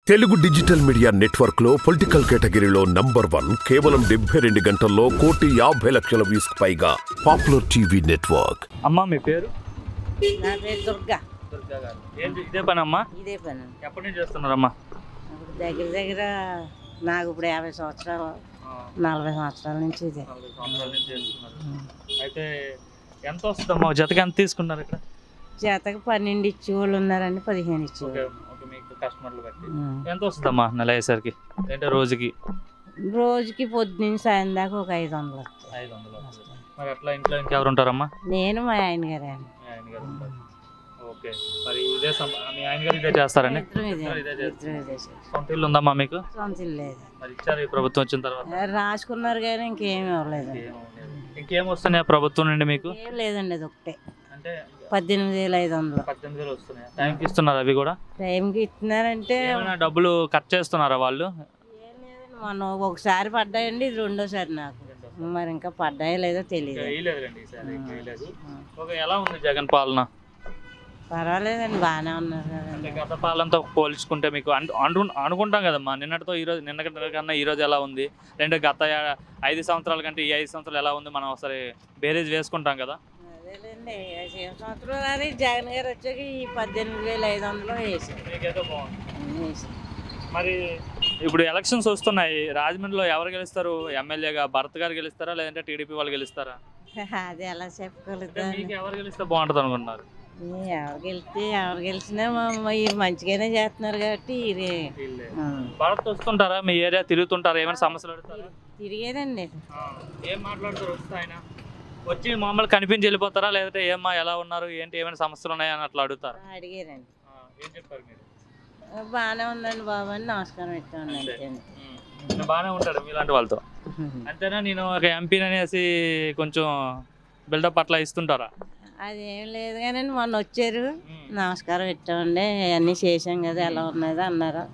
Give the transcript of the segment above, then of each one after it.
Telugu digital media network లో political కేటగిరీలో number 1 కేవలం 72 గంటల్లో 1,50,00,000 వ్యూస్ పైగా పాపులర్ టీవీ నెట్వర్క్. అమ్మా మీ పేరు? నా పేరు దుర్గా. దుర్గా గారు. ఏంటి ఇదే పని అమ్మా? ఇదే పని. ఎప్పటి నుంచి చేస్తున్నారమ్మా? దగ్గర నాకు ఇప్పుడు 50 సంవత్సరాలు 40 సంవత్సరాల నుంచి ఇదే. 40 సంవత్సరాల నుంచి చేస్తున్నారు. అయితే ఎంత వస్తుందమ్మా? జతకి ఎంత తీసుకున్నారు ఇక్కడ? చేతకు 12 ఇచ్చేవాళ్ళు ఉన్నారండి, 15 ఇచ్చేవాళ్ళు. మీకు కస్టమర్లు బట్టి ఎంత వస్తుందమ్మా నెల అయ్యేసరికి? అంటే రోజుకి పొద్దున్న సాయం దాకా ఒక 500. 500. మరి అట్లా ఇంట్లో ఇంకెవరు ఉంటారమ్మా? నేను మా ఆయన గారే. ఓకే. మరి ఇదే మీ ఆయన గారు ఇదే చేస్తారండి? సొంత ఇల్లు ఉందమ్మా మీకు? సొంత ఇల్లు లేదు. మరి ఇచ్చారు ఈ ప్రభుత్వం వచ్చిన తర్వాత? రాసుకున్నారు కానీ ఇంకేమి ఇవ్వలేదు. ఇంకేం వస్తున్నాయి ప్రభుత్వం నుండి మీకు? ఏం లేదండి, అది ఒకటే. అంటే 18,500. 18,000 వస్తున్నాయి. టైంకి ఇస్తున్నారు అవి కూడా? టైంకి ఇస్తున్నారంటే డబ్బులు కట్ చేస్తున్నారా వాళ్ళు? ఏం లేదండి, మనం ఒకసారి పడ్డాయండి, ఇది రెండోసారి నాకు. మరి ఇంకా పడ్డాయో లేదో తెలియదు. ఎలా ఉంది జగన్ పాలన? పర్వాలేదండి, బాగానే ఉన్నారు కదండి. గత పాలనతో పోల్చుకుంటే మీకు అనుకుంటాం కదమ్మా, నిన్నటితో ఈరోజు నిన్న కన్నా ఈరోజు ఎలా ఉంది, రెండు గత 5 సంవత్సరాల కంటే ఈ 5 సంవత్సరాలు ఎలా ఉంది, మనం ఒకసారి బేరేజ్ వేసుకుంటాం కదా. అదేలేండి, 5 సంవత్సరాలు కానీ జగన్ గారు వచ్చాక ఈ 18,500 వేసారు. మరి ఇప్పుడు ఎలక్షన్స్ వస్తున్నాయి, రాజమండ్రిలో ఎవరు గెలుస్తారు? ఎమ్మెల్యేగా భరత్ గారు గెలుస్తారా, లేదంటే టీడీపీ వాళ్ళు గెలుస్తారా? అది ఎలా చెప్పగలుగుతాం? ఎవరు గెలిస్తే బాగుంటుంది అనుకుంటున్నారు? ఎవరు గెలిచినా మంచిగానే చేస్తున్నారు కాబట్టి భరత్ వస్తుంటారా మీ ఏరియా? తిరుగుతుంటారా? ఏమైనా సమస్యలు అడుగుతారా? తిరిగేదండి. ఏం మాట్లాడతారు వస్తే ఆయన? వచ్చి మామూలు కనిపించి వెళ్ళిపోతారా, లేదంటే ఏమ్మా ఎలా ఉన్నారు ఏంటి, ఏమైనా సమస్యలు ఉన్నాయని అట్లా అడుగుతారు? అడిగారండి. ఏం చెప్పారు మీరు? బాగానే ఉందండి బాబు అని నమస్కారం పెట్టాను. బాగానే ఉంటాడు మీలాంటి వాళ్ళతో అంతేనా? నేను ఒక ఎంపీని అనేసి కొంచెం బిల్డప్ అట్లా ఇస్తుంటారా? అదేం లేదు కానీ మొన్న వచ్చారు, నమస్కారం పెట్టామండి, అన్నీ చేసాం కదా, ఎలా ఉన్నది అన్నారు.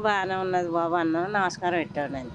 బాగానే ఉన్నది బాబు అన్నాం, నమస్కారం పెట్టామండి.